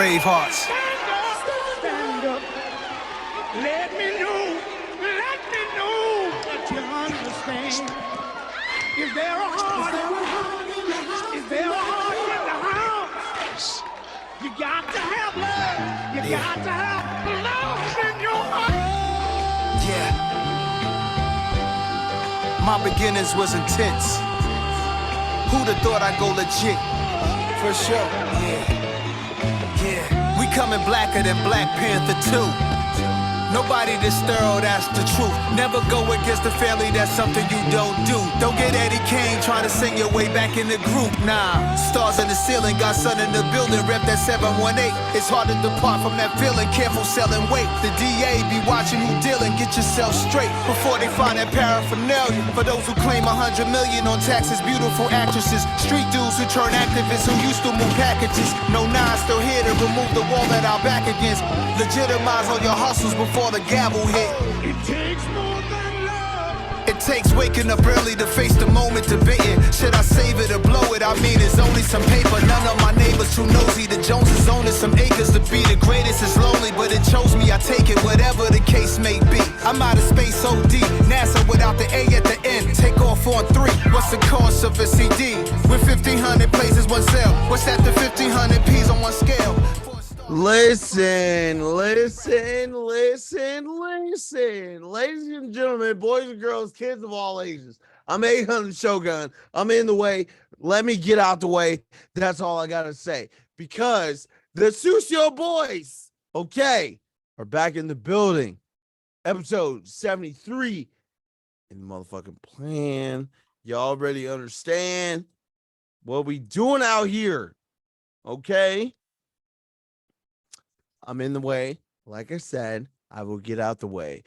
brave hearts. Stand up. Let me know that you understand. Is there a heart? Is there a heart in the house? You got to have love. You got to have love in your heart. Yeah. My beginnings was intense. Who'da thought I'd go legit? For sure. Yeah. We coming blacker than Black Panther 2. Nobody this thorough, that's the truth. Never go against the family, that's something you don't do. Don't get Eddie Kane trying to sing your way back in the group. Nah, stars in the ceiling, got sun in the building, rep that 718. It's hard to depart from that feeling, careful selling weight. The DA be watching who dealing, get yourself straight before they find that paraphernalia. For those who claim 100 million on taxes, beautiful actresses, street dudes who turn activists who used to move packages. No nine still here to remove the wall that our back against. Legitimize all your hustles before the gavel hit. It takes more than love. It takes waking up early to face the moment debating. Should I save it or blow it? I mean, it's only some paper. None of my neighbors too nosy. The Joneses owning some acres. To be the greatest is lonely, but it chose me. I take it, whatever the case may be. I'm out of space OD. NASA without the A at the end. Take off on 3. What's the cost of a CD? With 1,500 places, one sale. What's that to 1,500 P's on one scale? Listen. Ladies and gentlemen, boys and girls, kids of all ages. I'm 800 Shogun. I'm in the way. Let me get out the way. That's all I got to say. Because the Sucio Boyz, okay, are back in the building. Episode 73 in the motherfucking plan. You already understand what we doing out here, okay? I'm in the way. Like I said, I will get out the way.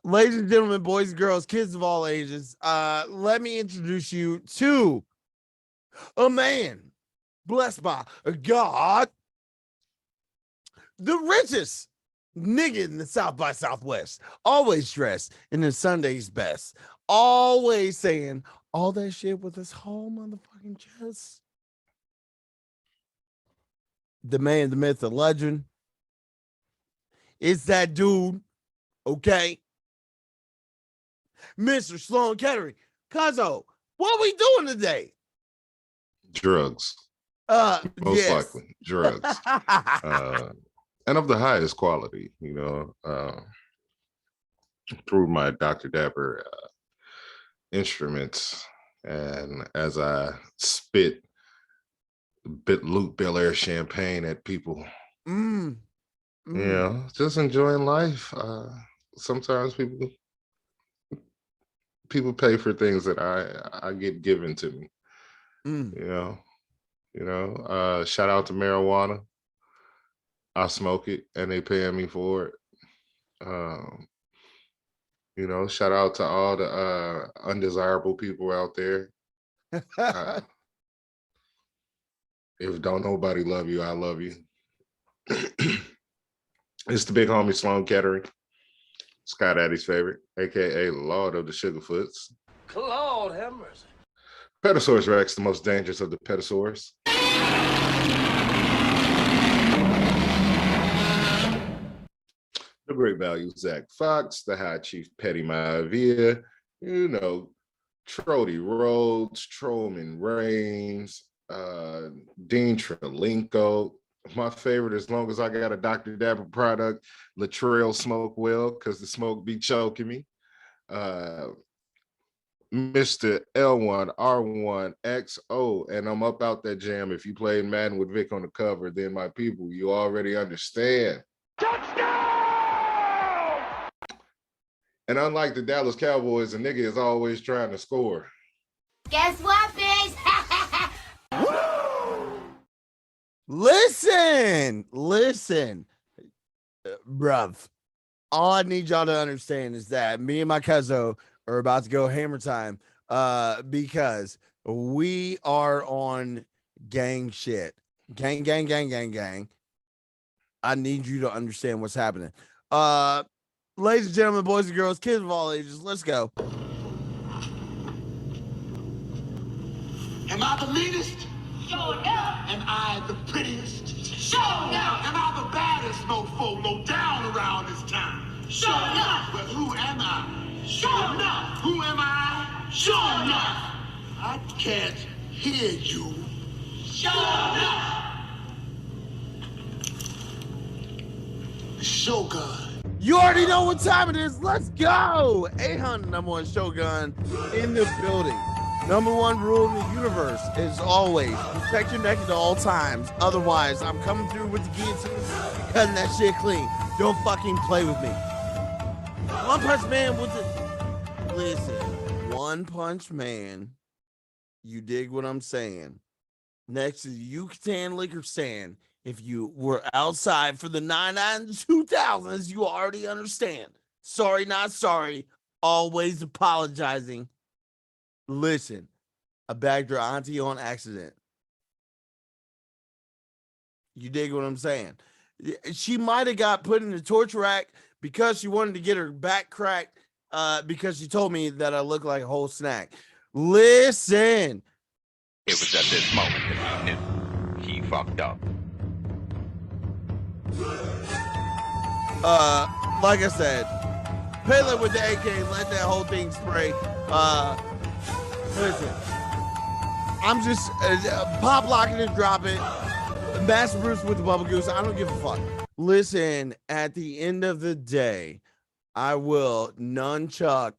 Ladies and gentlemen, boys and girls, kids of all ages, let me introduce you to a man blessed by God, the richest nigga in the South by Southwest, always dressed in his Sunday's best, always saying all that shit with his whole motherfucking chest. The man, the myth, the legend. It's that dude, okay? Mr. Sloan Kettering. Cuzzo, what we doing today? Drugs. Most likely, drugs. And of the highest quality, you know, through my Dr. Dapper instruments. And as I spit Luke Belair champagne at people. Yeah, just enjoying life. Sometimes people pay for things that I get given to me. You know. Shout out to marijuana. I smoke it, and they paying me for it. You know, shout out to all the undesirable people out there. If don't nobody love you, I love you. It's the big homie Sloan Kettering, Scott Addy's favorite, aka Lord of the Sugarfoots. Claude have mercy. Petasaurus Rex, the most dangerous of the Petasaurs. The great value Zach Fox, the High Chief Petty Maivia, you know, Trody Rhodes, Trollman Reigns, Dean Trelinko. My favorite, as long as I got a Dr. Dapper product, Latrell Smoke Well, because the smoke be choking me. Mr. L1R1XO, and I'm up out that jam. If you played Madden with Vic on the cover, then my people, you already understand. Touchdown! And unlike the Dallas Cowboys, a nigga is always trying to score. Guess what, bitch? Listen, bruv. All I need y'all to understand is that me and my cousin are about to go hammer time because we are on gang shit. Gang. I need you to understand what's happening. Ladies and gentlemen, boys and girls, kids of all ages, let's go. Am I the meanest? Sure enough. Am I the prettiest? Sure enough. go low down around this time. Sure enough. But who am I? Sure enough. Who am I? Sure enough. I can't hear you. Sure enough. Shogun. You already know what time it is. Let's go. 800 #1 Shogun in the building. #1 rule in the universe is always protect your neck at all times. Otherwise, I'm coming through with the guillotine and cutting that shit clean. Don't fucking play with me. One Punch Man with the... Listen, One Punch Man, you dig what I'm saying? Next to the Yucatan Liquor Stand, if you were outside for the 99 2000s, you already understand. Sorry, not sorry. Always apologizing. Listen, I bagged her auntie on accident. You dig what I'm saying? She might have got put in the torture rack because she wanted to get her back cracked because she told me that I look like a whole snack. Listen. It was at this moment that he knew he fucked up. Like I said, Pele with the AK, let that whole thing spray. Listen, I'm just pop locking and drop it. Master Bruce with the bubble goose. I don't give a fuck. Listen, at the end of the day, I will nunchuck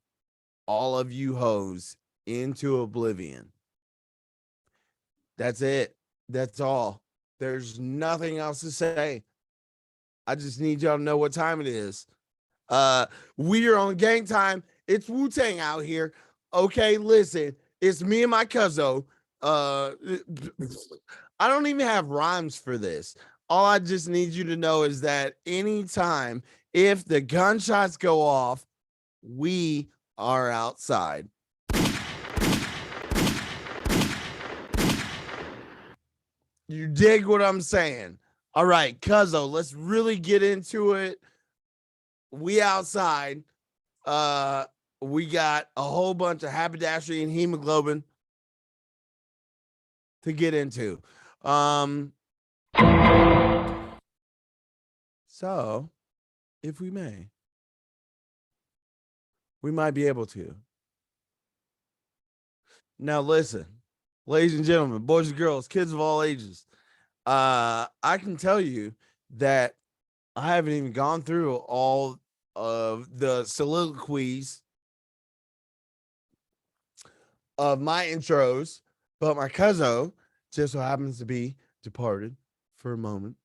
all of you hoes into oblivion. That's it. That's all. There's nothing else to say. I just need y'all to know what time it is. We are on gang time. It's Wu-Tang out here. Okay, listen. It's me and my cousin. I don't even have rhymes for this. All I just need you to know is that anytime if the gunshots go off, we are outside. You dig what I'm saying? All right, Cuzzo, let's really get into it. We outside. We got a whole bunch of haberdashery and hemoglobin to get into. So, if we may, we might be able to. Now, listen, ladies and gentlemen, boys and girls, kids of all ages, I can tell you that I haven't even gone through all of the soliloquies of my intros, but my cousin just so happens to be departed for a moment.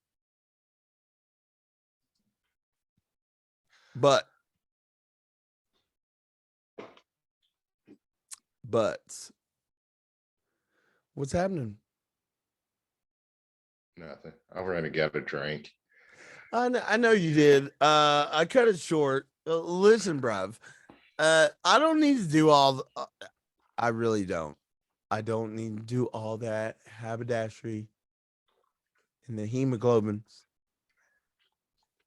But what's happening? Nothing. I ran to get a drink. I know you did. I cut it short. Listen, bruv. I don't need to do all. I really don't. I don't need to do all that haberdashery and the hemoglobins.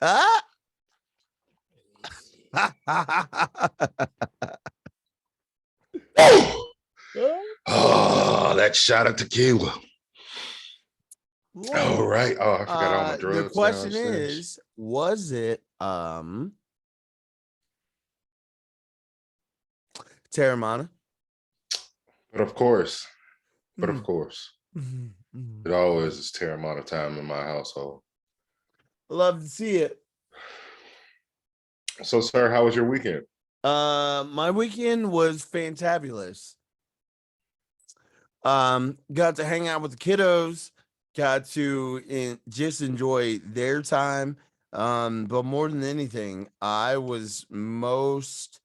Ah. Oh, that shot of tequila. All right. Oh, I forgot all my drugs. The question is, was it Terramana? But of course. It always is Terramana time in my household. Love to see it. So, sir, how was your weekend? My weekend was fantabulous. Got to hang out with the kiddos, got to just enjoy their time. But more than anything, I was most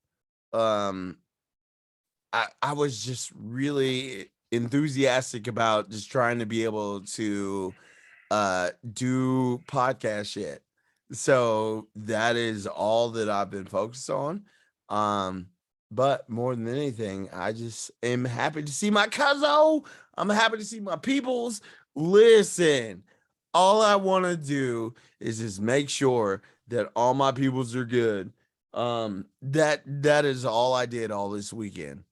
I was just really enthusiastic about just trying to be able to do podcast shit. So that is all that I've been focused on. But more than anything, I just am happy to see my cousin. I'm happy to see my peoples. Listen, all I want to do is just make sure that all my peoples are good. That is all I did all this weekend.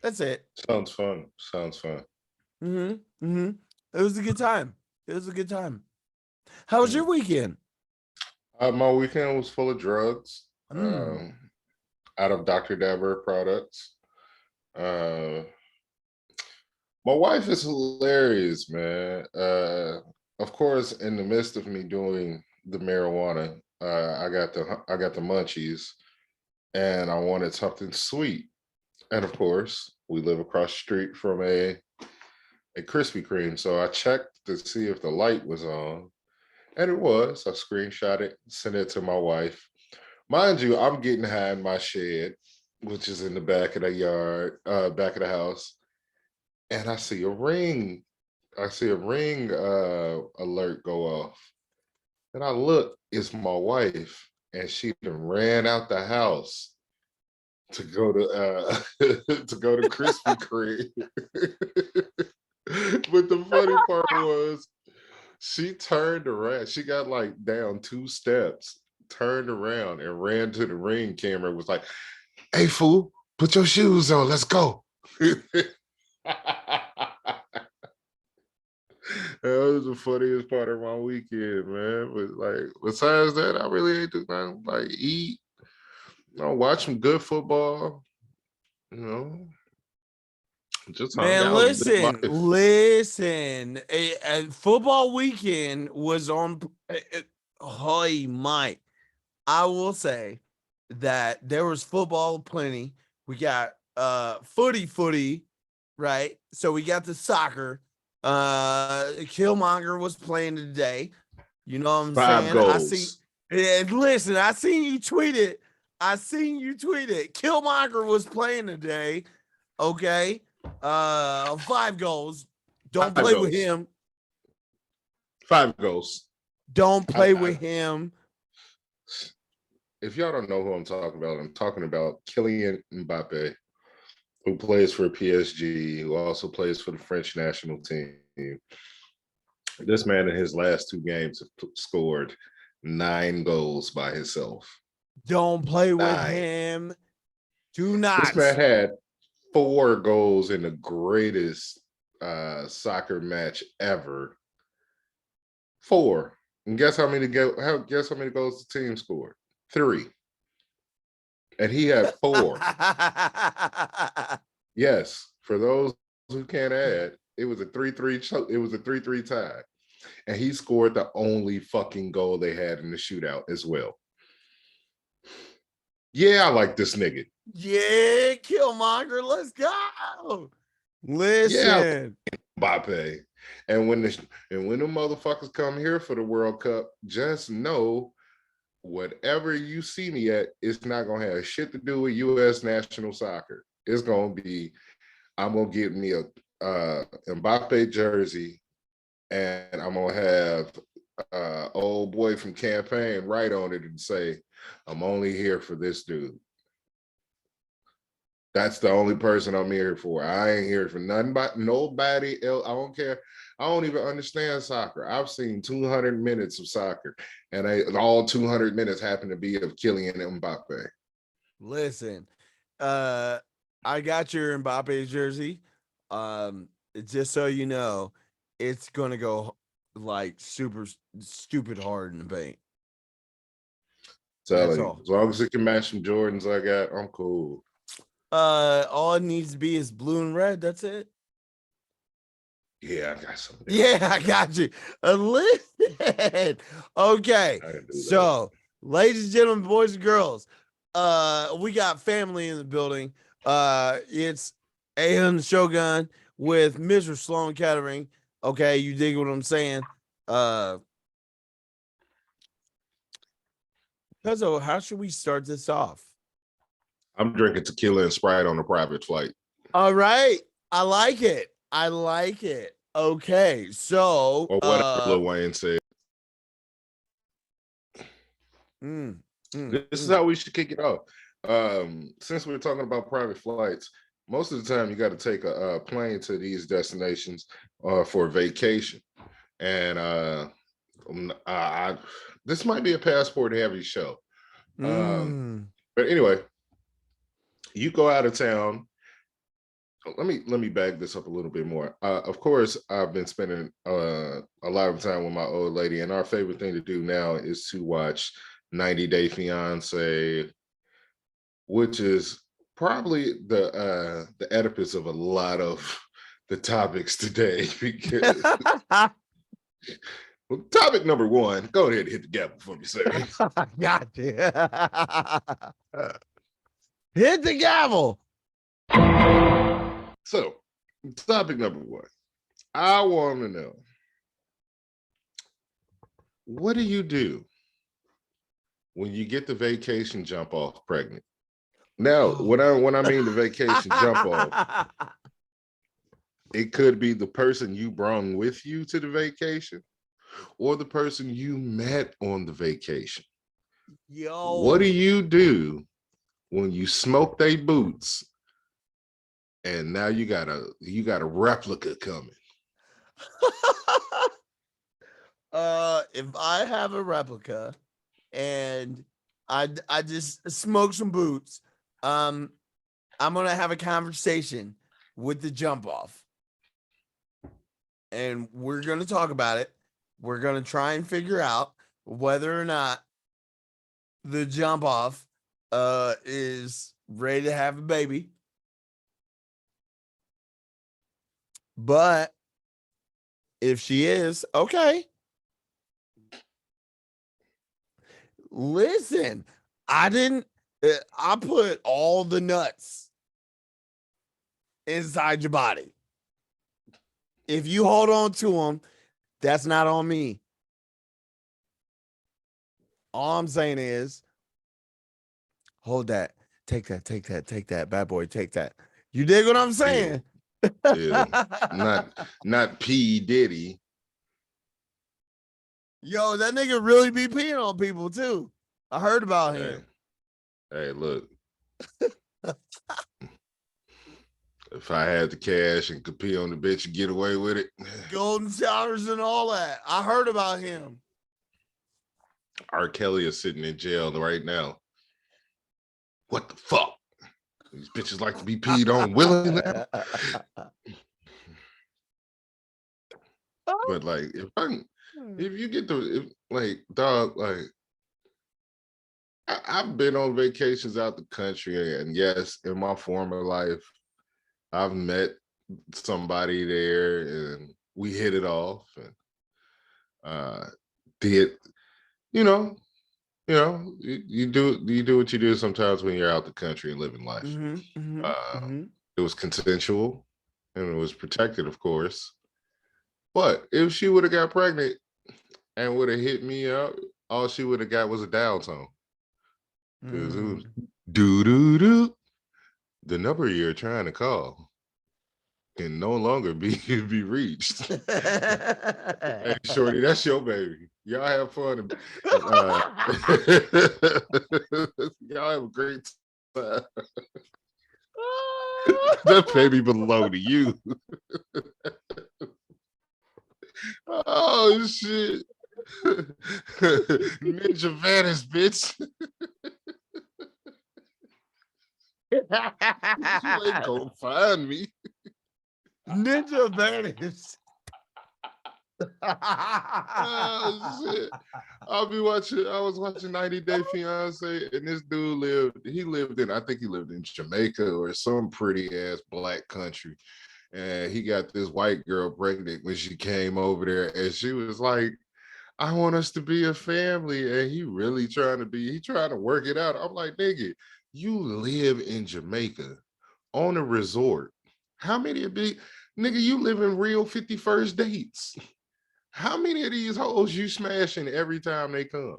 That's it. Sounds fun. It was a good time. How was your weekend? My weekend was full of drugs, Mm. out of Dr. Dabber products. Uh, my wife is hilarious, man. Of course, in the midst of me doing the marijuana, I got the munchies, and I wanted something sweet. And of course, we live across the street from a Krispy Kreme, so I checked to see if the light was on, and it was. I screenshot it, sent it to my wife. Mind you, I'm getting high in my shed, which is in the back of the yard, back of the house, and I see a ring. I see a ring alert go off, and I look. It's my wife, and she done ran out the house to go to to go to Krispy Kreme. But the funny part was she turned around. She got like down 2 steps, turned around and ran to the ring camera and was like, "Hey fool, put your shoes on. Let's go." That was the funniest part of my weekend, man. But like besides that, I really ain't do nothing like eat, watch some good football, you know, just hung Man, out, live listen, life. listen. A football weekend was on. Hoy, Mike. I will say that there was football plenty. We got footy, right? So we got the soccer. Killmonger was playing today. You know what I'm 5 saying? I see. goals. And listen, I seen you tweet it. I seen you tweet it. Killmonger was playing today. Okay. 5 goals. Don't 5 play with goals. him. 5 goals. Don't play with him. If y'all don't know who I'm talking about Kylian Mbappe, who plays for PSG, who also plays for the French national team. This man in his last 2 games have scored 9 goals by himself. Don't play with 9. him. Do This not. man had 4 goals in the greatest soccer match ever. 4. And guess how many goals the team scored? 3. And he had 4. Yes, for those who can't add, it was a 3-3 it was a 3-3 tie. And he scored the only fucking goal they had in the shootout as well. Yeah, I like this nigga. Yeah, Killmonger, let's go. Yeah, Listen. Mbappe. And when the motherfuckers come here for the World Cup, just know whatever you see me at, it's not gonna have shit to do with U.S. national soccer. It's gonna be, I'm gonna get me a Mbappe jersey, and I'm gonna have old boy from campaign write on it and say, "I'm only here for this dude." That's the only person I'm here for. I ain't here for nothing but nobody else. I don't care. I don't even understand soccer. I've seen 200 minutes of soccer, and all 200 minutes happen to be of Kylian Mbappe. Listen, I got your Mbappe jersey. Just so you know, it's gonna go like super stupid hard in the paint. That's Telling you, all. as long as it can match some Jordans I got, I'm cool. All it needs to be is blue and red. That's it. Yeah, I got some. Yeah, I got you. Listen. Okay. So, ladies and gentlemen, boys and girls, we got family in the building. It's Ahan the Shogun with Mr. Sloan Kettering. Okay, you dig what I'm saying? Cuzzo, how should we start this off? I'm drinking tequila and Sprite on a private flight. All right. I like it. I like it. Okay. So, or whatever Lil Wayne said. This is how we should kick it off. Since we're talking about private flights, most of the time you got to take a plane to these destinations for vacation. And this might be a passport heavy show. But anyway, you go out of town Let me back this up a little bit more. Of course, I've been spending a lot of time with my old lady, and our favorite thing to do now is to watch 90 Day Fiance, which is probably the Oedipus of a lot of the topics today. Because well, topic number one, go ahead and hit the gavel for me, sir. Gotcha. Hit the gavel. So, topic number one, I want to know, what do you do when you get the vacation jump off pregnant? Now, when I mean the vacation jump off, it could be the person you brought with you to the vacation or the person you met on the vacation. Yo. What do you do when you smoke they boots and now you got a replica coming? If I have a replica and I just smoke some boots, I'm gonna have a conversation with the jump off, and we're gonna talk about it. We're gonna try and figure out whether or not the jump off is ready to have a baby. But if she is, okay. Listen, I put all the nuts inside your body. If you hold on to them, that's not on me. All I'm saying is, hold that, take that, bad boy, take that. You dig what I'm saying? Yeah. Not P. Diddy. Yo, that nigga really be peeing on people too. I heard about him. Hey, look. If I had the cash and could pee on the bitch and get away with it. Golden showers and all that. I heard about him. R. Kelly is sitting in jail right now. What the fuck? These bitches like to be peed on willingly. But like, if you get dog, I've been on vacations out the country, and yes, in my former life, I've met somebody there, and we hit it off, and you do what you do sometimes when you're out the country and living life. It was consensual, and it was protected, of course. But if she would have got pregnant and would have hit me up, all she would have got was a dial tone. It was do. The number you're trying to call can no longer be reached. Hey, shorty, that's your baby. Y'all have fun. Y'all have a great time. That baby belong to you. Oh shit. Ninja Vanish, bitch. You ain't gonna find me. Ninja Vanish. Oh shit. I was watching 90 Day Fiance, and this dude I think he lived in Jamaica or some pretty ass black country. And he got this white girl pregnant when she came over there, and she was like, I want us to be a family. And he trying to work it out. I'm like, nigga, you live in Jamaica on a resort. How many of these, nigga, you live in real 51st dates. How many of these hoes you smashing every time they come?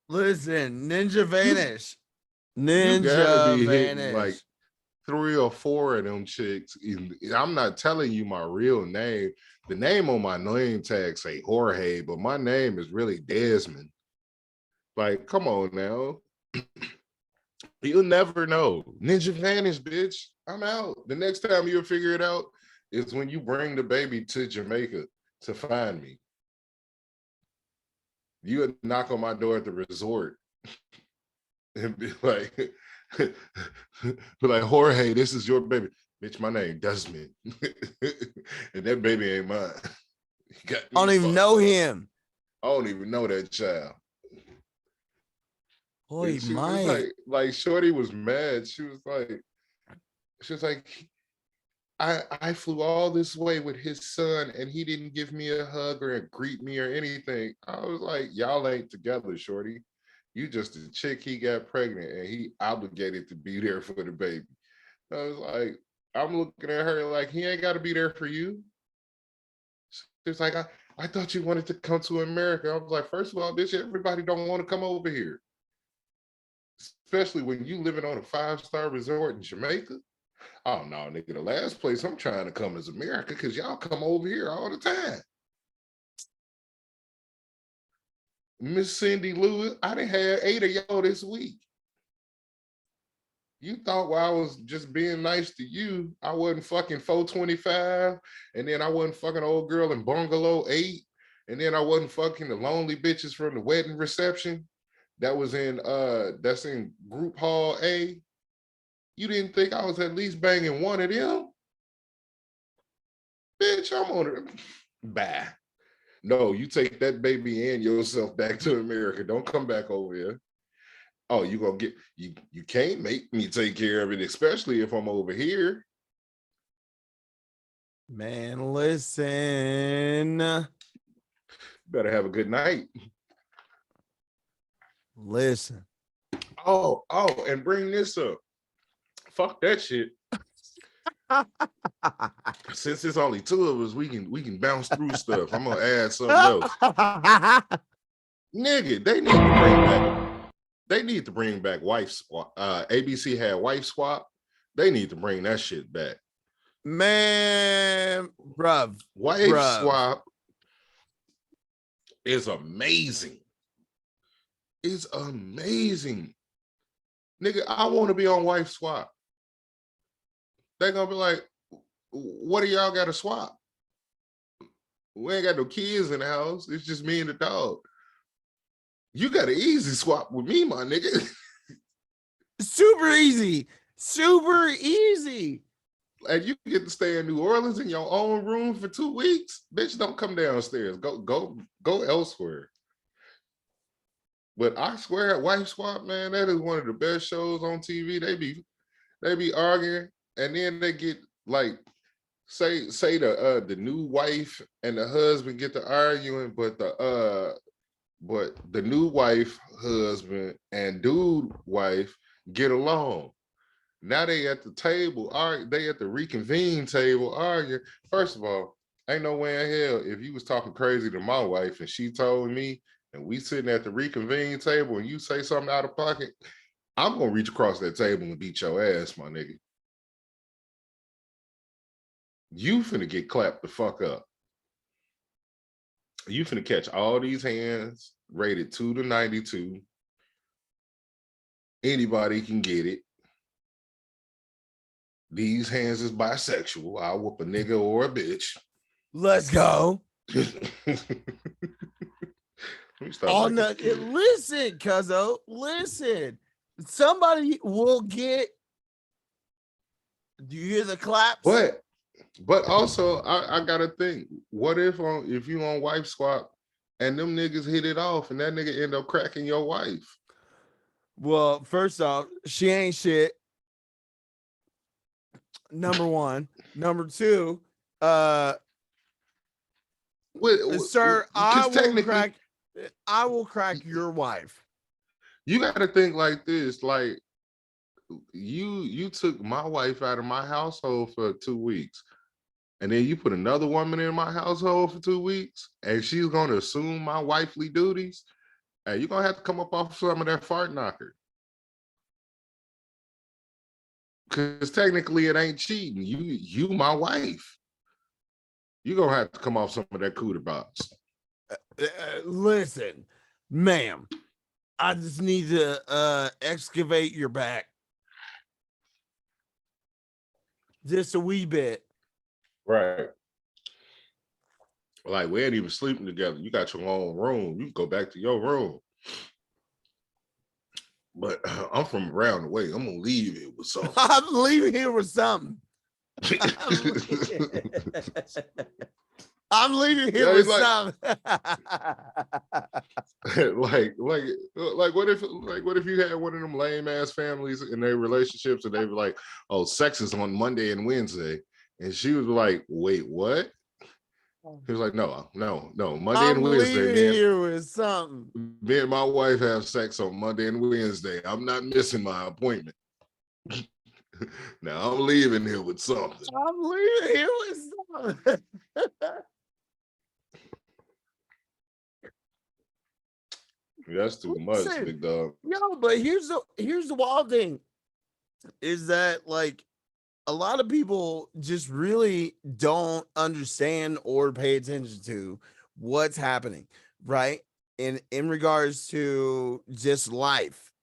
Listen, Ninja Vanish. You gotta be hitting Vanish. like 3 or 4 of them chicks. I'm not telling you my real name. The name on my name tag say Jorge, but my name is really Desmond. Like, come on now. You'll never know. Ninja Vanish, bitch. I'm out. The next time you'll figure it out is when you bring the baby to Jamaica to find me. You would knock on my door at the resort and be like, Jorge, this is your baby. Bitch, my name Desmond. And that baby ain't mine. I don't even know him. I don't even know that child. Boy, She was like Shorty was mad. She was like, I flew all this way with his son and he didn't give me a hug or greet me or anything. I was like, y'all ain't together, Shorty. You just a chick he got pregnant and he obligated to be there for the baby. I was like, I'm looking at her like, he ain't got to be there for you. She's like, I thought you wanted to come to America. I was like, first of all, bitch, everybody don't want to come over here. Especially when you living on a 5-star resort in Jamaica. Oh no, nigga, the last place I'm trying to come is America because y'all come over here all the time. Miss Cindy Lewis, I done had 8 of y'all this week. You thought while I was just being nice to you, I wasn't fucking 425, and then I wasn't fucking old girl in bungalow 8, and then I wasn't fucking the lonely bitches from the wedding reception that was in that's in group hall A. You didn't think I was at least banging one of them? Bitch, I'm on it. Bye. No, you take that baby and yourself back to America. Don't come back over here. Oh, you gonna get you can't make me take care of it, especially if I'm over here. Man, listen. Better have a good night. Listen. Oh, and bring this up. Fuck that shit. Since it's only 2 of us, we can bounce through stuff. I'm gonna add something else. Nigga, they need to bring back wife swap. ABC had wife swap. They need to bring that shit back. Man, bruv. Wife swap is amazing. It's amazing. Nigga, I want to be on wife swap. They're gonna be like, what do y'all gotta swap? We ain't got no kids in the house. It's just me and the dog. You got an easy swap with me, my nigga. Super easy. Super easy. And you get to stay in New Orleans in your own room for 2 weeks. Bitch, don't come downstairs. Go elsewhere. But I swear, Wife Swap, man, that is one of the best shows on TV. They be arguing, and then they get like, say the new wife and the husband get to arguing, but the new wife, husband, and dude wife get along. Now they at the table, they at the reconvene table arguing. First of all, ain't no way in hell if you was talking crazy to my wife and she told me, and we sitting at the reconvene table and you say something out of pocket, I'm gonna reach across that table and beat your ass, my nigga. You finna get clapped the fuck up. You finna catch all these hands rated 2 to 92. Anybody can get it. These hands is bisexual. I'll whoop a nigga or a bitch. Let's go. Oh no! Listen, cuzzo. Listen. Somebody will get. Do you hear the claps? But also, I gotta think. What if you on wife swap and them niggas hit it off and that nigga end up cracking your wife? Well, first off, she ain't shit. Number one. Number two, sir, I will crack your wife. You gotta think like this, like you took my wife out of my household for 2 weeks, and then you put another woman in my household for 2 weeks, and she's gonna assume my wifely duties, and you're gonna have to come up off some of that fart knocker. Because technically it ain't cheating. You my wife. You're gonna have to come off some of that cooter box. Listen, ma'am, I just need to excavate your back just a wee bit. Right. Like, we ain't even sleeping together. You got your own room. You can go back to your room. But I'm from around the way. I'm gonna leave it with something. I'm leaving here with something. I'm leaving here Yeah, with it's like, some. like what if you had one of them lame ass families in their relationships and they were like, oh, sex is on Monday and Wednesday, and she was like, wait, what? He was like, no, Monday and I'm Wednesday, leaving here with something. me and my wife have sex on Monday and Wednesday. I'm not missing my appointment. Now I'm leaving here with something. I'm leaving here with something. That's too much, Listen, big dog. no, but here's the wild thing is that like a lot of people just really don't understand or pay attention to what's happening, right? In regards to just life.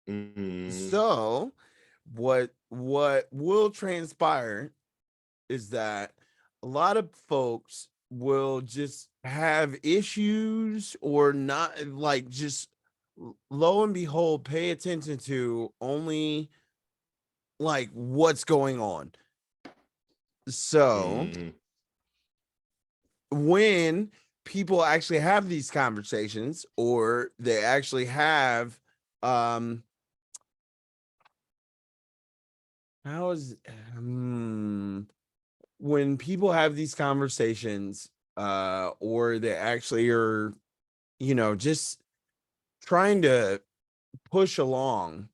So what will transpire is that a lot of folks will just have issues or not, like, just lo and behold pay attention to only like what's going on. So when people actually have these conversations or they actually have when people have these conversations or they actually are, just trying to push along,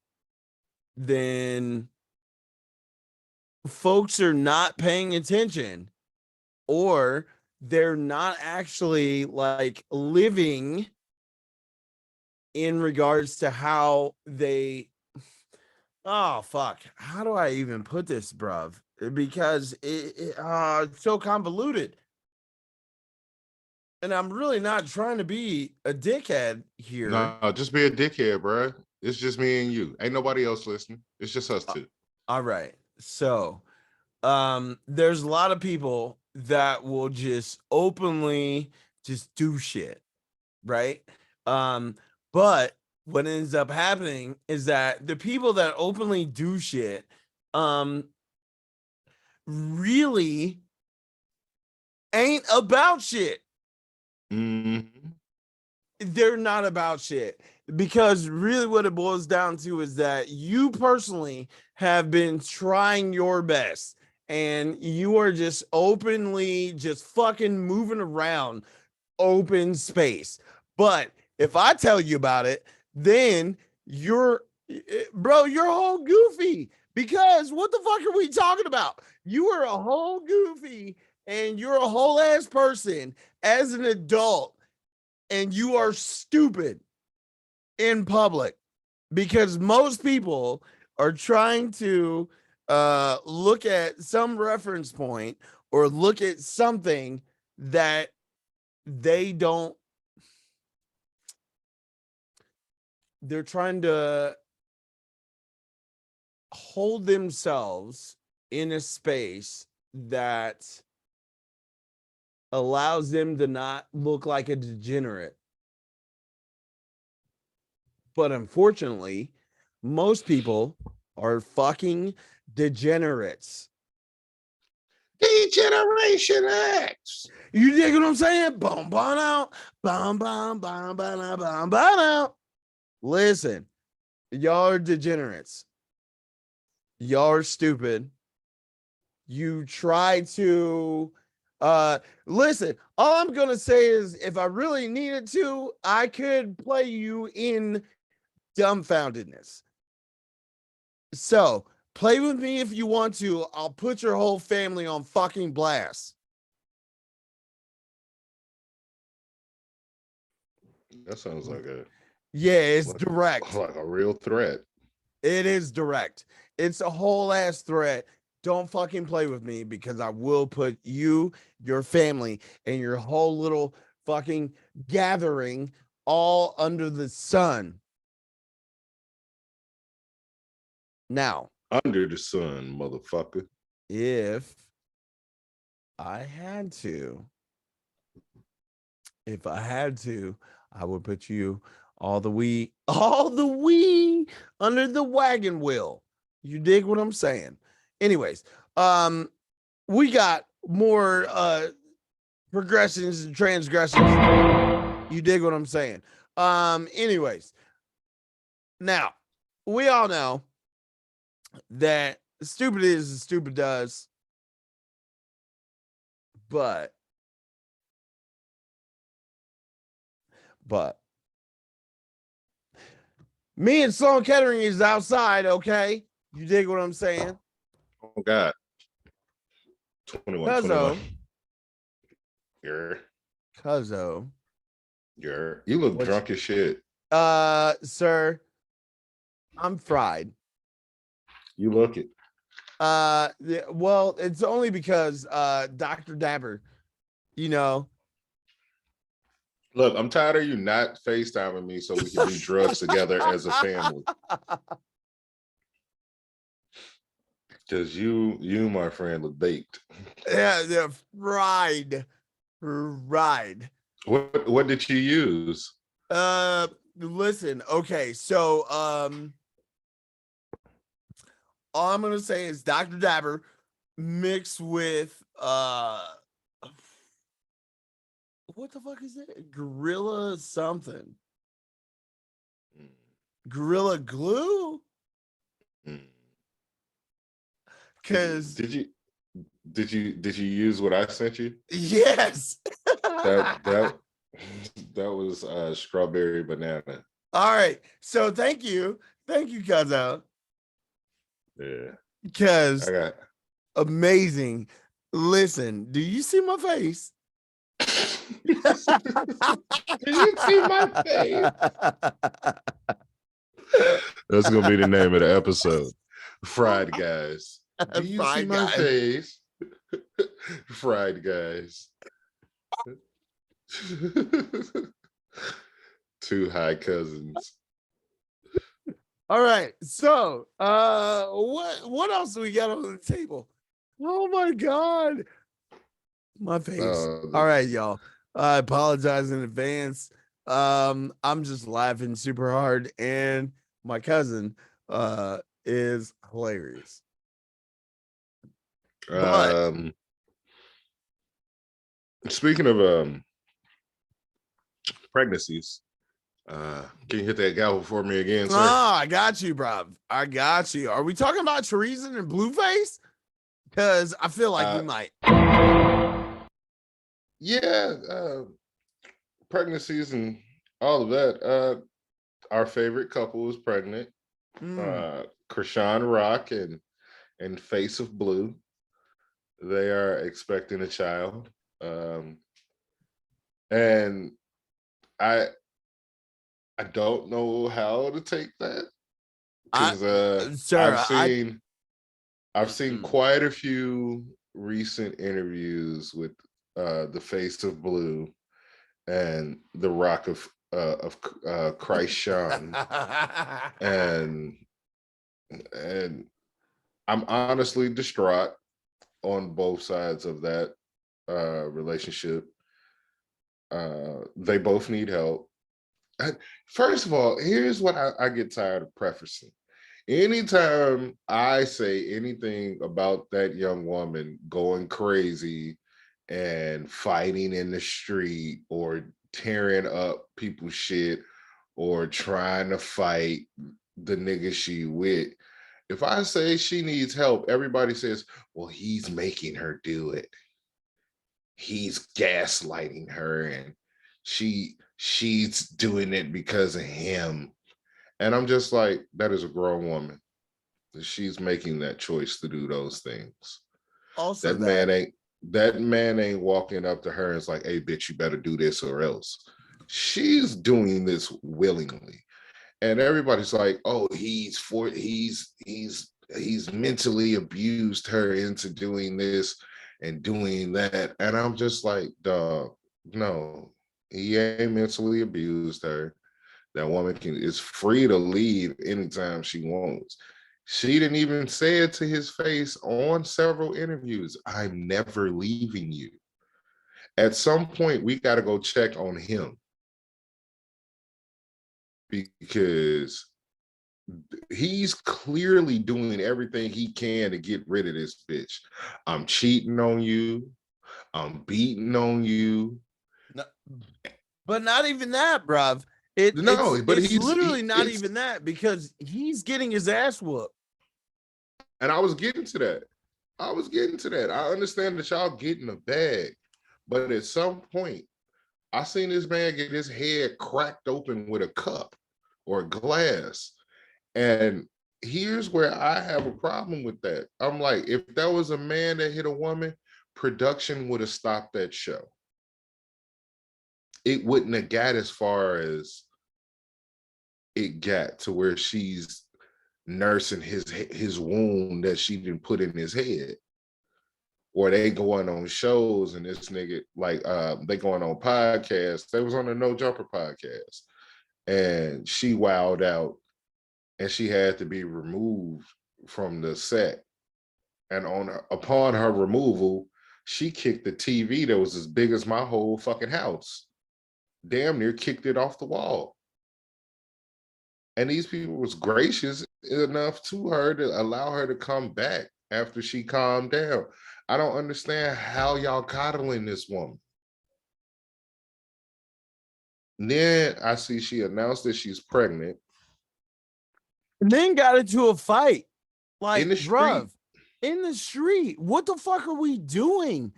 then folks are not paying attention or they're not actually like living in regards to how they oh fuck, how do I even put this, bruv? Because it's so convoluted. And I'm really not trying to be a dickhead here. No, just be a dickhead, bro. It's just me and you. Ain't nobody else listening. It's just us two. All right. So there's a lot of people that will just openly just do shit, right? But what ends up happening is that the people that openly do shit really ain't about shit. They're not about shit, because really what it boils down to is that you personally have been trying your best and you are just openly just fucking moving around open space. But if I tell you about it, then you're whole goofy, because what the fuck are we talking about? You are a whole goofy and you're a whole ass person as an adult, and you are stupid in public, because most people are trying to look at some reference point or look at something that they don't. They're trying to hold themselves in a space that allows them to not look like a degenerate. But unfortunately, most people are fucking degenerates. Degeneration X. You dig what I'm saying? Boom, boom, out. Boom, boom, boom, boom, boom, boom, out. Listen, y'all are degenerates. Y'all are stupid. You try to listen, all I'm gonna say is if I really needed to, I could play you in dumbfoundedness. So play with me if you want to. I'll put your whole family on fucking blast. That sounds like it's direct. Like a real threat. It is direct. It's a whole ass threat. Don't fucking play with me, because I will put you, your family, and your whole little fucking gathering all under the sun. Now, under the sun, motherfucker. If I had to, I would put you all the way under the wagon wheel. You dig what I'm saying? Anyways, we got more progressions and transgressions. You dig what I'm saying? Anyways, now we all know that stupid is as stupid does, but me and Sloan Kettering is outside, okay? You dig what I'm saying? Oh God. 21, Cuzzo. 21. Cuzzo. You look drunk as shit. Sir, I'm fried. You look it. Yeah, well, it's only because Dr. Dabber, you know. Look, I'm tired of you not FaceTiming me so we can do drugs together as a family. Because you, my friend, look baked. Yeah, they're fried. What did you use? Listen, okay, so all I'm gonna say is Dr. Dabber mixed with what the fuck is it? Gorilla something. Gorilla glue? Cause did you use what I sent you? yes. That was strawberry banana. All right. So thank you, Cuzzo. Yeah. Because I got amazing. Listen, do you see my face? Do you see my face? That's gonna be the name of the episode. Fried guys. Do you see my face? Fried guys. Two high cousins. All right. So what else do we got on the table? Oh my god. My face. All right, y'all. I apologize in advance. I'm just laughing super hard, and my cousin is hilarious. Speaking of pregnancies, can you hit that gavel for me again, sir? Oh, I got you, bro. I got you. Are we talking about treason and Blueface? Because I feel like we might. Yeah, pregnancies and all of that. Our favorite couple is pregnant. Krishan Rock and Face of Blue. They are expecting a child. And I don't know how to take that. Because I've seen quite a few recent interviews with the Face of Blue and the Rock of Christ Sean. and I'm honestly distraught on both sides of that relationship. They both need help. First of all, here's what I get tired of prefacing. Anytime I say anything about that young woman going crazy and fighting in the street or tearing up people's shit or trying to fight the nigga she with, if I say she needs help, everybody says, well, he's making her do it. He's gaslighting her and she's doing it because of him. And I'm just like, that is a grown woman. She's making that choice to do those things. Also, that man ain't walking up to her and is like, hey, bitch, you better do this or else. She's doing this willingly. And everybody's like, oh, he's mentally abused her into doing this and doing that. And I'm just like, dog, no, he ain't mentally abused her. That woman is free to leave anytime she wants. She didn't even say it to his face on several interviews. I'm never leaving you. At some point, we got to go check on him. Because he's clearly doing everything he can to get rid of this bitch. I'm cheating on you. I'm beating on you. No, but not even that, bruv. No, but It's literally not it's, even that, because he's getting his ass whooped. and I was getting to that. I understand that y'all get in a bag, but at some point, I seen this man get his head cracked open with a cup or a glass. And here's where I have a problem with that. I'm like, if that was a man that hit a woman, production would have stopped that show. It wouldn't have got as far as it got to where she's nursing his wound that she didn't put in his head. Or they going on shows and this nigga, like they going on podcasts. They was on the No Jumper podcast. And she wowed out and she had to be removed from the set. And upon her removal, she kicked the TV that was as big as my whole fucking house. Damn near kicked it off the wall. And these people was gracious enough to her to allow her to come back after she calmed down. I don't understand how y'all coddling this woman. And then I see she announced that she's pregnant. And then got into a fight. Like, In the street. bruv, in the street. What the fuck are we doing?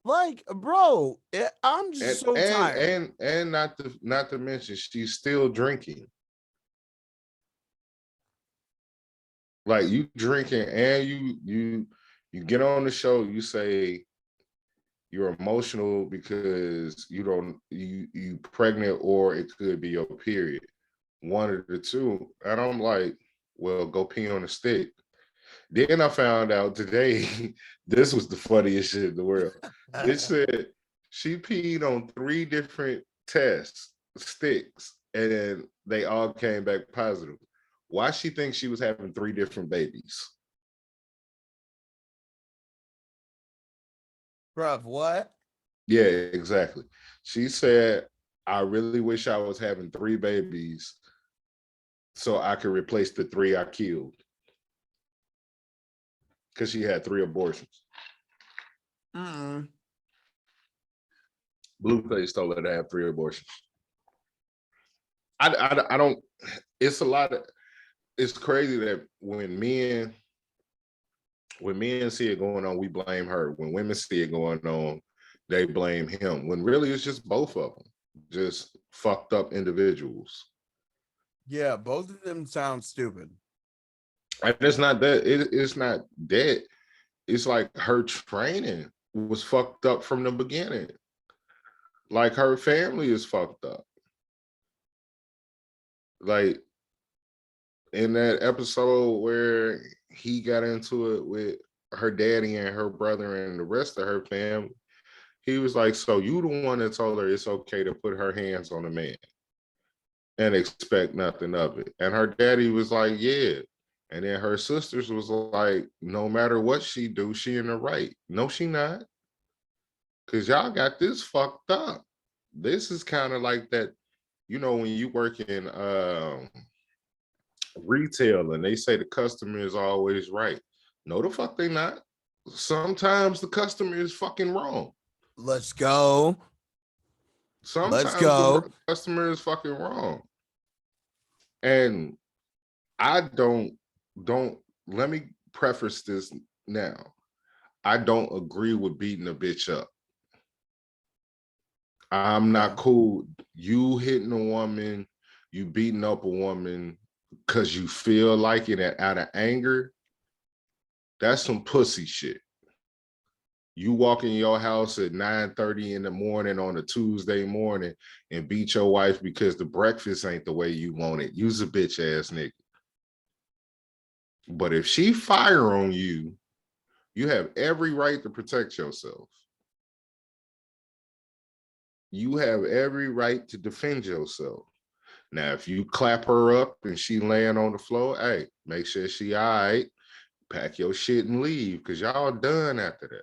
Like, bro, I'm just so tired. And not to mention, she's still drinking. Like, you drinking and you get on the show, you say you're emotional because you pregnant, or it could be your period. One of the two. And I'm like, well, go pee on a stick. Then I found out today, this was the funniest shit in the world. It said she peed on 3 different test sticks, and then they all came back positive. Why she thinks she was having 3 different babies? Bruv, what? Yeah, exactly. She said, I really wish I was having 3 babies so I could replace the 3 I killed. Because she had 3 abortions. Blueface told her to have 3 abortions. I don't, it's a lot of, it's crazy that when men see it going on, we blame her. When women see it going on, they blame him. When really it's just both of them, just fucked up individuals. Yeah, both of them sound stupid. And it's not that, it's not that. It's like her training was fucked up from the beginning. Like, her family is fucked up. Like, in that episode where he got into it with her daddy and her brother and the rest of her family, he was like, so you the one that told her it's okay to put her hands on a man and expect nothing of it. And her daddy was like, yeah. And then her sisters was like, no matter what she do, she in the right. No, she not. Because y'all got this fucked up. This is kind of like that, you know, when you work in retail and they say the customer is always right. No, the fuck they not. Sometimes the customer is fucking wrong. Let's go. Sometimes the customer is fucking wrong. And I don't, let me preface this now. I don't agree with beating a bitch up. I'm not cool. You hitting a woman, you beating up a woman because you feel like it out of anger, that's some pussy shit. You walk in your house at 9:30 in the morning on a Tuesday morning and beat your wife because the breakfast ain't the way you want it. You's a bitch ass nigga. But if she fire on you, you have every right to protect yourself. You have every right to defend yourself. Now, if you clap her up and she laying on the floor, hey, make sure she all right, pack your shit and leave, because y'all done after that.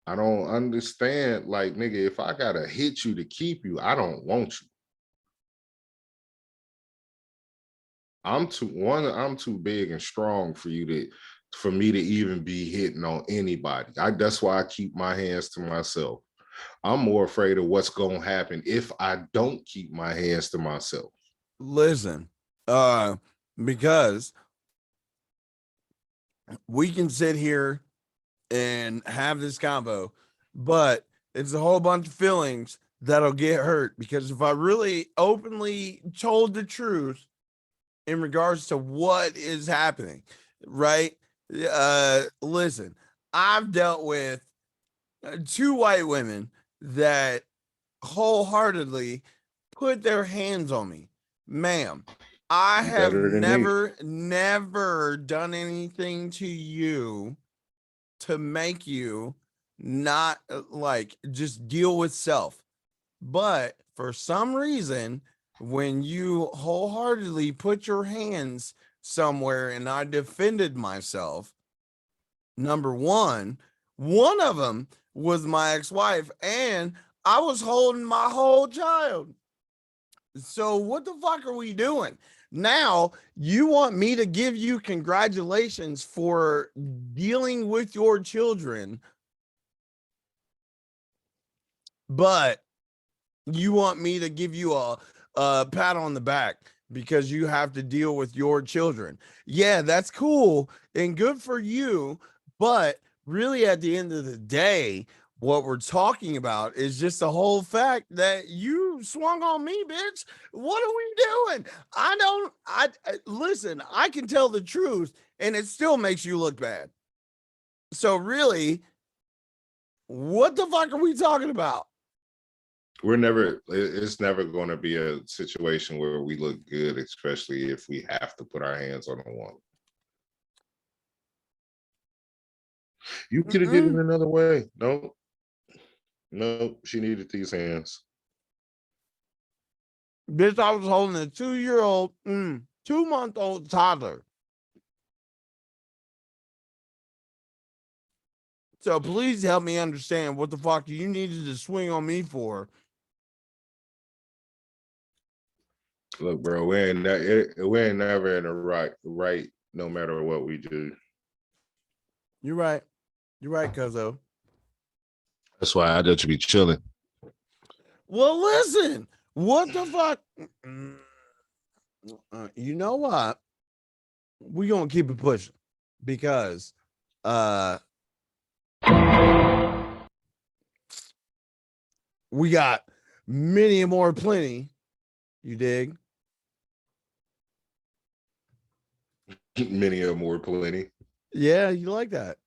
I don't understand, like, nigga, if I gotta hit you to keep you, I don't want you. I'm too big and strong for me to even be hitting on anybody. That's why I keep my hands to myself. I'm more afraid of what's gonna happen if I don't keep my hands to myself. Listen, because we can sit here and have this combo, but it's a whole bunch of feelings that'll get hurt, because if I really openly told the truth in regards to what is happening, right? Listen, I've dealt with 2 white women that wholeheartedly put their hands on me. Ma'am, I have Better than me. never done anything to you to make you not like just deal with self. But for some reason, when you wholeheartedly put your hands somewhere and I defended myself, number one of them was my ex-wife, and I was holding my whole child. So what the fuck are we doing? Now you want me to give you congratulations for dealing with your children, but you want me to give you a pat on the back because you have to deal with your children. Yeah, that's cool and good for you. But really, at the end of the day, what we're talking about is just the whole fact that you swung on me, bitch. What are we doing? Listen, I can tell the truth and it still makes you look bad. So really, what the fuck are we talking about? It's never going to be a situation where we look good, especially if we have to put our hands on a woman. You could have did it another way. No, she needed these hands. Bitch, I was holding a 2-year-old, 2-month-old toddler. So please help me understand what the fuck you needed to swing on me for. Look, bro, we ain't never in a right no matter what we do. You're right. You're right, cuzzo. That's why I just be chilling. Well, listen, what the fuck? You know what? We're gonna keep it pushing because we got many more plenty. You dig? Many or more plenty. Yeah, you like that.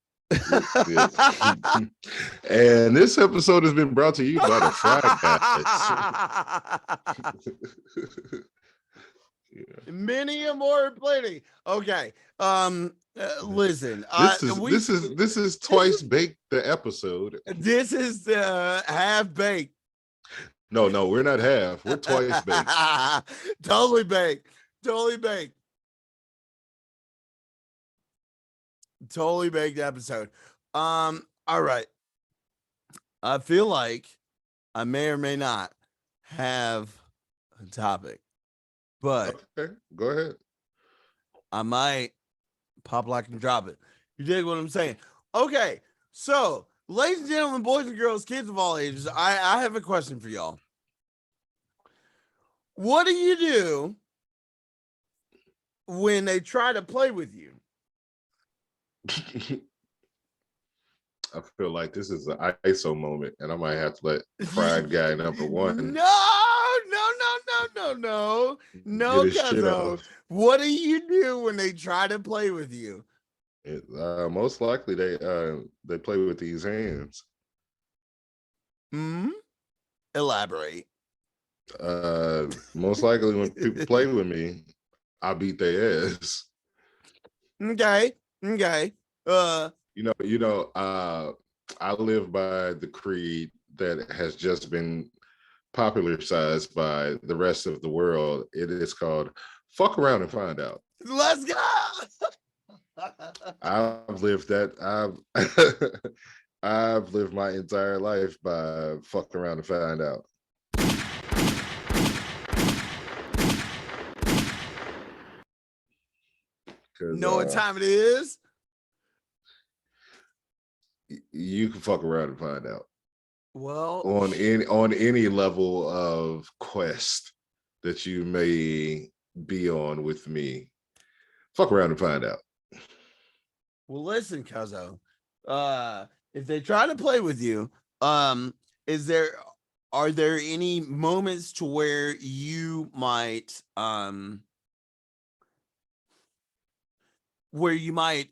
And this episode has been brought to you by the Fry Guys. Yeah. Many or more plenty. Okay. Listen. This is twice baked the episode. This is half baked. No, we're not half. We're twice baked. Totally baked. Totally baked. Totally baked episode. All right. I feel like I may or may not have a topic, but okay, go ahead. I might pop like and drop it. You dig what I'm saying? Okay. So, ladies and gentlemen, boys and girls, kids of all ages, I have a question for y'all. What do you do when they try to play with you? I feel like this is an ISO moment, and I might have to let Fried Guy number one. No, cuzzo. What do you do when they try to play with you? Most likely they play with these hands. Elaborate. Most likely when people play with me, I beat their ass. Okay. I live by the creed that has just been popularized by the rest of the world. It is called fuck around and find out. Let's go. I've lived I've lived my entire life by fuck around and find out. because Know what time it is? you can fuck around and find out Well, on any level of quest that you may be on with me. Fuck around and find out. well, listen, Cuzzo. If they try to play with you, are there any moments to where you might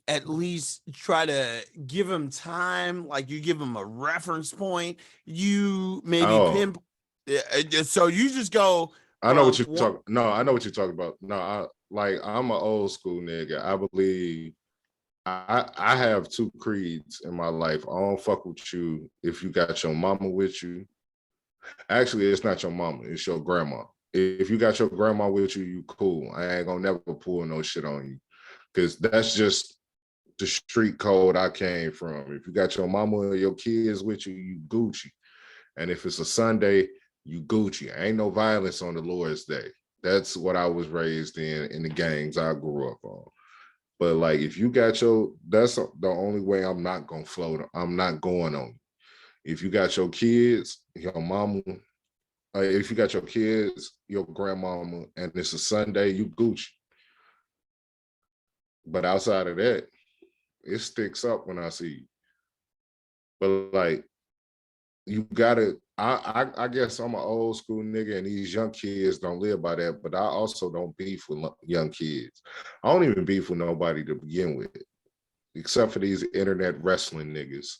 at least try to give him time, like you give him a reference point, you maybe Oh, so you just go I know from what you're talking. No, I know what you're talking about. No, I'm an old school nigga. I believe I have two creeds in my life. I don't fuck with you if you got your mama with you. Actually, it's not your mama, it's your grandma. If you got your grandma with you, you cool. I ain't gonna never pull no shit on you. Cause that's just the street code I came from. If you got your mama or your kids with you, you Gucci. And if it's a Sunday, you Gucci. Ain't no violence on the Lord's Day. That's what I was raised in the gangs I grew up on. But like, if you got that's the only way I'm not gonna float. I'm not going on. If you got your kids, your mama, if you got your kids, your grandmama, and it's a Sunday, you Gucci. But outside of that, it sticks up when I see you. But like, you gotta, I guess I'm an old school nigga and these young kids don't live by that, but I also don't beef with young kids. I don't even beef with nobody to begin with, except for these internet wrestling niggas.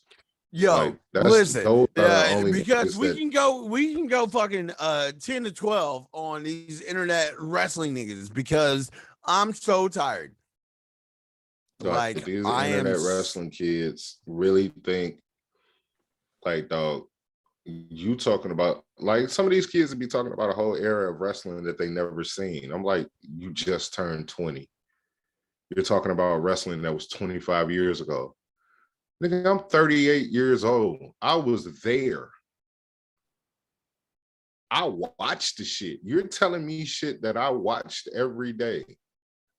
Yo, like, listen, those are the only because niggas we can go fucking 10 to 12 on these internet wrestling niggas because I'm so tired. Like these I am internet wrestling kids really think, like, dog, you talking about, like, some of these kids would be talking about a whole era of wrestling that they never seen. I'm like, you just turned 20. You're talking about wrestling that was 25 years ago. Nigga, I'm 38 years old. I was there. I watched the shit. You're telling me shit that I watched every day.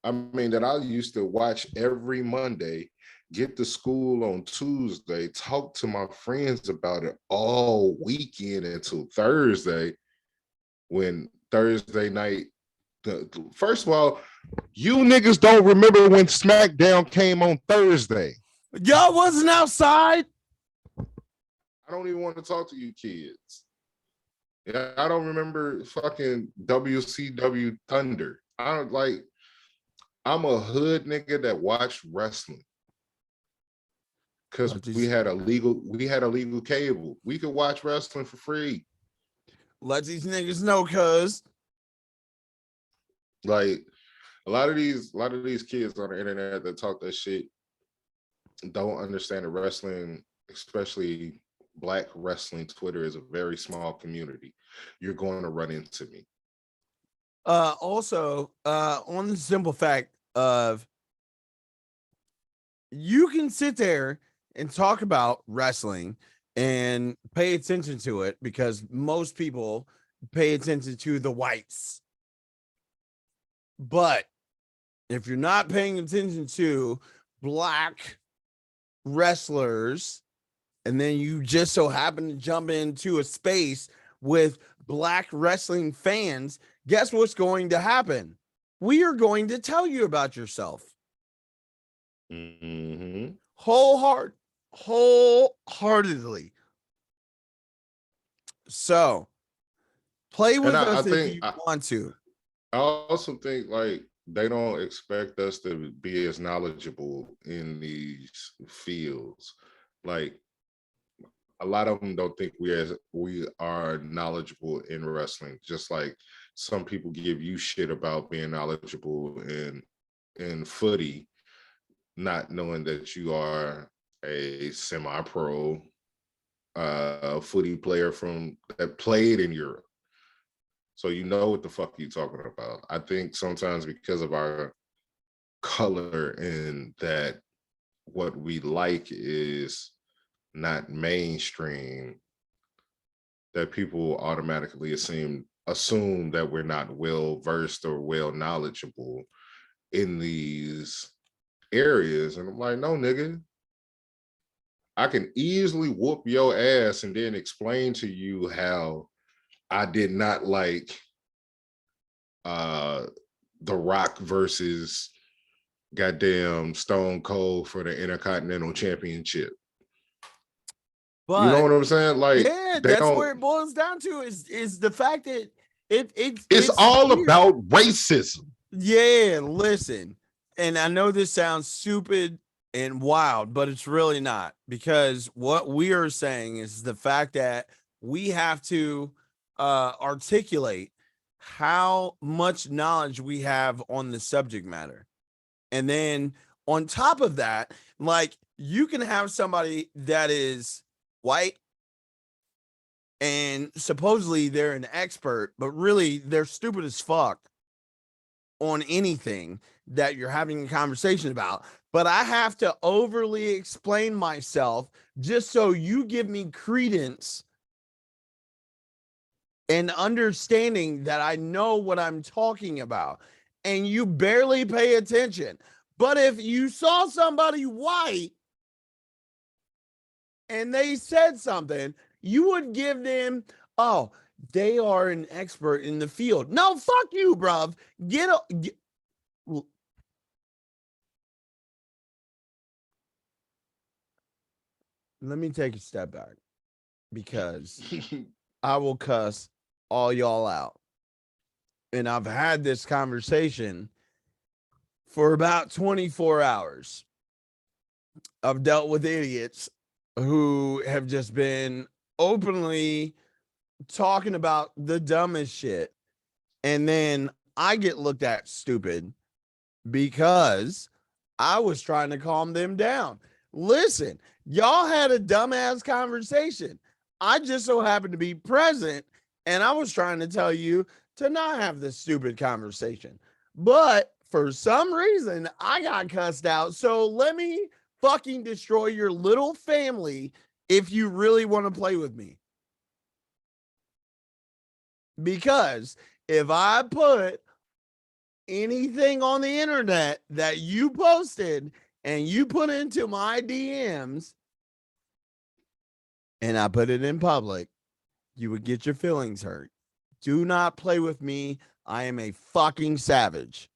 I mean, that I used to watch every Monday, get to school on Tuesday, talk to my friends about it all weekend until Thursday, when Thursday night, first of all, you niggas don't remember when SmackDown came on Thursday. Y'all wasn't outside. I don't even want to talk to you kids. Yeah, I don't remember fucking WCW Thunder. I don't like, I'm a hood nigga that watched wrestling. Because we had a legal cable. We could watch wrestling for free. Let these niggas know, cuz. Like, a lot of these kids on the internet that talk that shit don't understand that wrestling, especially Black wrestling Twitter, is a very small community. You're going to run into me. Also, on the simple fact of, you can sit there and talk about wrestling and pay attention to it because most people pay attention to the whites. But if you're not paying attention to Black wrestlers, and then you just so happen to jump into a space with Black wrestling fans, guess what's going to happen? We are going to tell you about yourself. Mm-hmm. Wholeheartedly. So play with us if you want to. I also think, like, they don't expect us to be as knowledgeable in these fields. Like, a lot of them don't think we are knowledgeable in wrestling. Just like some people give you shit about being knowledgeable in footy, not knowing that you are a semi-pro footy player that played in Europe. So you know what the fuck you talking about. I think sometimes because of our color and that what we like is not mainstream, that people automatically assume that we're not well versed or well knowledgeable in these areas. And I'm like, no, nigga. I can easily whoop your ass and then explain to you how I did not like The Rock versus goddamn Stone Cold for the Intercontinental Championship. But you know what I'm saying? Like, yeah, they that's don't. where it boils down to is the fact that It's all weird. about racism. Yeah, listen, and I know this sounds stupid and wild, but it's really not, because what we are saying is the fact that we have to articulate how much knowledge we have on the subject matter. And then on top of that, like, you can have somebody that is white and supposedly they're an expert, but really they're stupid as fuck on anything that you're having a conversation about. But I have to overly explain myself just so you give me credence and understanding that I know what I'm talking about. And you barely pay attention. But if you saw somebody white and they said something, you would give them, oh, they are an expert in the field. No, fuck you, bruv. Let me take a step back, because I will cuss all y'all out. And I've had this conversation for about 24 hours. I've dealt with idiots who have just been openly talking about the dumbest shit. And then I get looked at stupid because I was trying to calm them down. Listen, y'all had a dumbass conversation. I just so happened to be present, and I was trying to tell you to not have this stupid conversation. But for some reason, I got cussed out. So let me fucking destroy your little family if you really want to play with me. Because if I put anything on the internet that you posted and you put into my DMs and I put it in public, you would get your feelings hurt. Do not play with me. I am a fucking savage.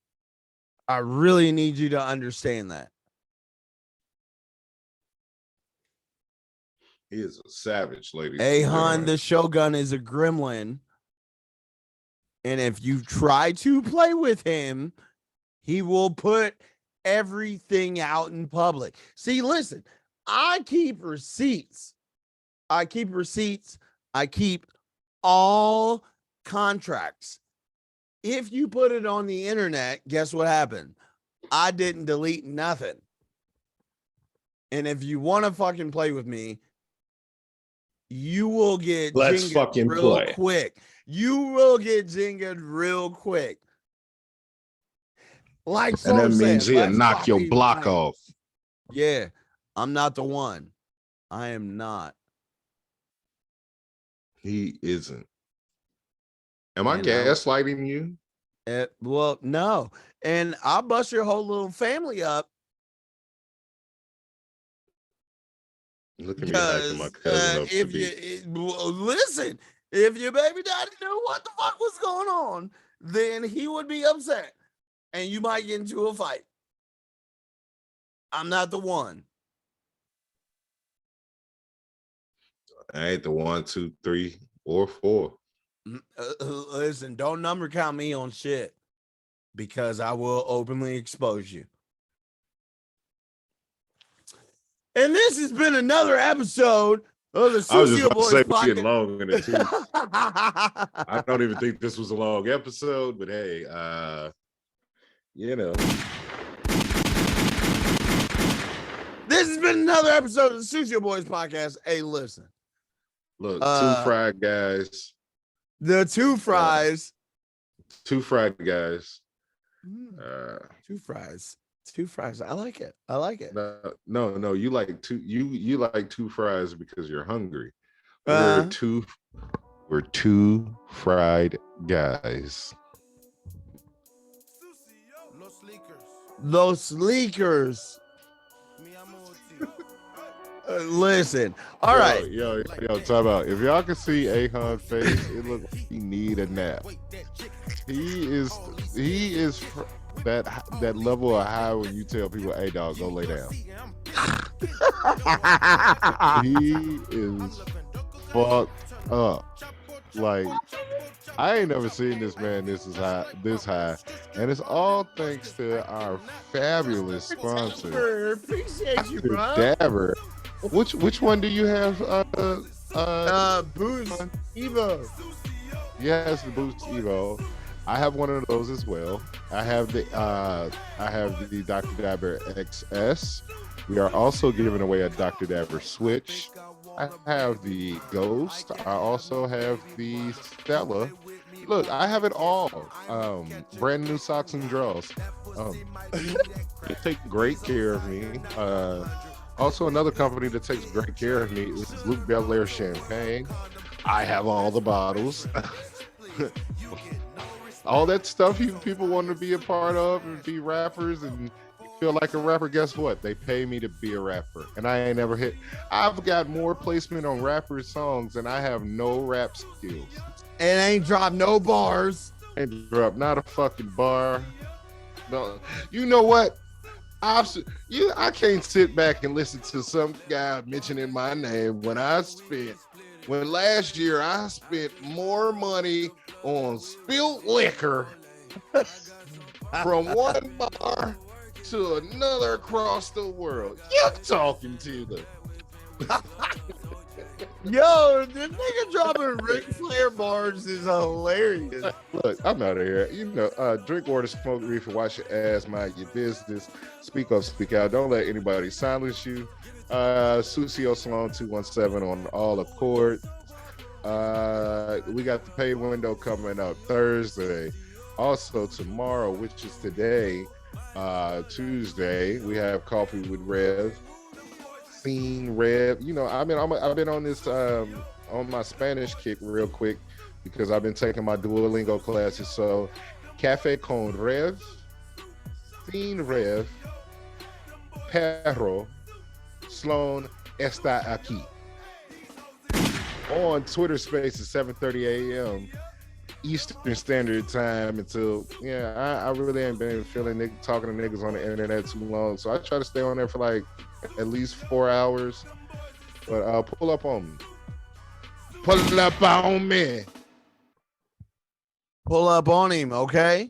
I really need you to understand that. He is a savage, ladies. Hun, the Shogun, is a gremlin. And if you try to play with him, he will put everything out in public. See, listen, I keep receipts. I keep all contracts. If you put it on the internet, guess what happened? I didn't delete nothing. And if you want to fucking play with me, you will get Let's jinged fucking real play. quick. You will get jinged real quick. Like, And that means he'll let's knock your fucking block play. off. Yeah, I'm not the one. I am not. He isn't. Am I And gaslighting you? well, no. And I'll bust your whole little family up. Look at me hyping my cousin up to be. Listen, if your baby daddy knew what the fuck was going on, then he would be upset. And you might get into a fight. I'm not the one. I ain't the 1, 2, 3, or 4. Listen, don't number count me on shit, because I will openly expose you. And this has been another episode of the I was just Sucio about to Boyz say we're podcast. getting long in the tooth. I don't even think this was a long episode, but hey, you know. This has been another episode of the Sucio Boyz podcast. Hey, listen. Look, 2 fried guys. The 2 fries. 2 fried guys. 2 fries. 2 fries. I like it. I like it. No. You like 2. You like 2 fries because you're hungry. We're 2 fried guys. Los leakers. Listen. All right. Yo, time out. If y'all can see Ahun's face, it looks like he need a nap. He is that level of high when you tell people, hey dog, go lay down. He is fucked up. Like, I ain't never seen this man this high. And it's all thanks to our fabulous sponsor. Appreciate you, bro. Dabber. Which one do you have? Boost Evo. Yes, the Boost Evo. I have one of those as well. I have the Dr. Dabber XS. We are also giving away a Dr. Dabber Switch. I have the Ghost. I also have the Stella. Look, I have it all. Brand new socks and drawers. They take great care of me. Also, another company that takes great care of me is Luke Belair Champagne. I have all the bottles. All that stuff people want to be a part of and be rappers and feel like a rapper. Guess what? They pay me to be a rapper. And I ain't never hit. I've got more placement on rappers' songs and I have no rap skills. And ain't dropped no bars. Ain't dropped not a fucking bar. No, you know what? I can't sit back and listen to some guy mentioning my name when last year I spent more money on spilled liquor from one bar to another across the world. You're talking to them. Yo, this nigga dropping Ric Flair bars is hilarious. Look, I'm out of here. Drink water, smoke reefer, wash your ass, mind your business. Speak up, speak out. Don't let anybody silence you. Sucio Salon 217 on all accord. We got the pay window coming up Thursday. Also tomorrow, which is today, Tuesday, we have Coffee with Rev. Rev, I've been on this on my Spanish kick real quick because I've been taking my Duolingo classes. So, Café con Rev, Sin Rev, Perro, Sloan está aquí. On Twitter Spaces, 7:30 a.m. Eastern Standard Time until I really ain't been feeling talking to niggas on the internet too long, so I try to stay on there for like at least 4 hours. But pull up on me. Pull up on me. Pull up on him, okay?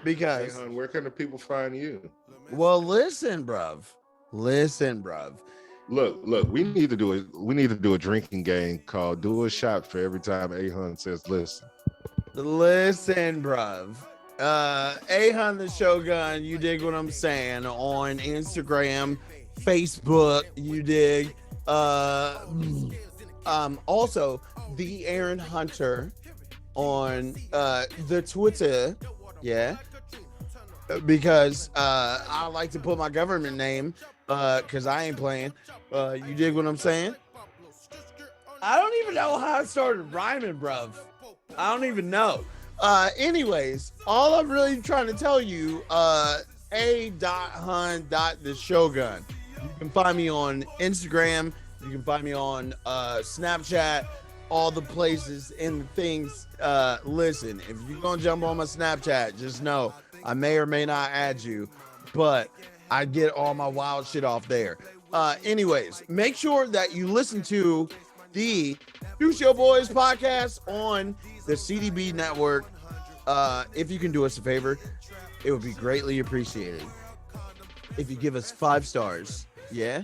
Because hey, hon, where can the people find you? Well, listen, bruv. Look, we need to do a drinking game called Do a Shot for every time Ahun says listen. Listen, bruv. Ahun the Shogun, you dig what I'm saying, on Instagram, Facebook, you dig. Also the Aaron Hunter on the Twitter, yeah. Because I like to put my government name because I ain't playing. You dig what I'm saying? I don't even know how I started rhyming, bruv. I don't even know. Anyways, all I'm really trying to tell you, a.hun.the Shogun. You can find me on Instagram. You can find me on Snapchat, all the places and things. Listen, if you're going to jump on my Snapchat, just know I may or may not add you, but I get all my wild shit off there. Anyways, make sure that you listen to the Sucio Boyz podcast on the C.D.B. network. If you can do us a favor, it would be greatly appreciated if you give us 5 stars. Yeah.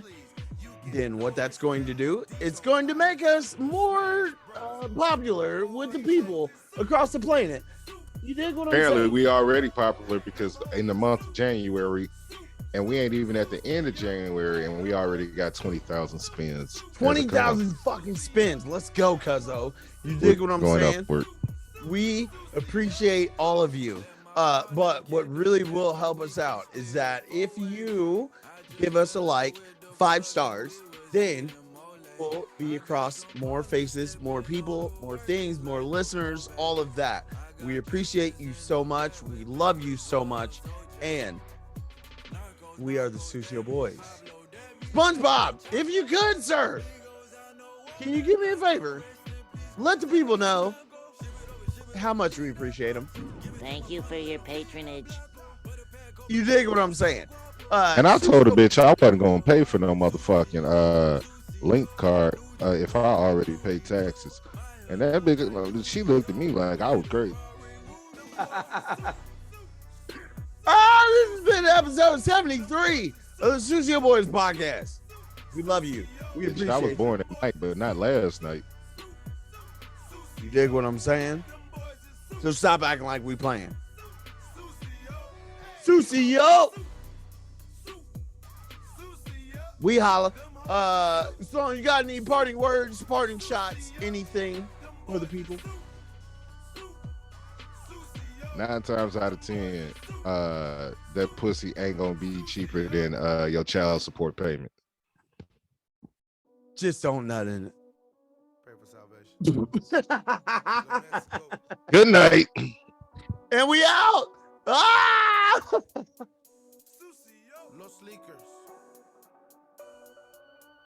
Then what that's going to do, it's going to make us more popular with the people across the planet. You dig what I'm saying? Apparently, we already popular because in the month of January, and we ain't even at the end of January, and we already got 20,000 spins. 20,000 fucking spins. Let's go, cuzzo. You dig what I'm saying? Upward. We appreciate all of you. But what really will help us out is that if you give us a like, 5 stars, then we'll be across more faces, more people, more things, more listeners, all of that. We appreciate you so much. We love you so much. And We are the Sucio Boyz. SpongeBob, if you could, sir, can you do me a favor? Let the people know how much we appreciate them. Thank you for your patronage. You dig what I'm saying? And I told the bitch I wasn't gonna pay for no motherfucking link card if I already paid taxes. And that bitch, she looked at me like I was great. This has been episode 73 of the Sucio Boyz podcast. We love you. We appreciate I was you. born at night, but not last night. You dig what I'm saying? So stop acting like we playing. Sucio. We holla. So you got any parting words, parting shots, anything for the people? 9 times out of 10, that pussy ain't gonna be cheaper than your child support payment. Just don't nut in it. Pray for salvation. Good night.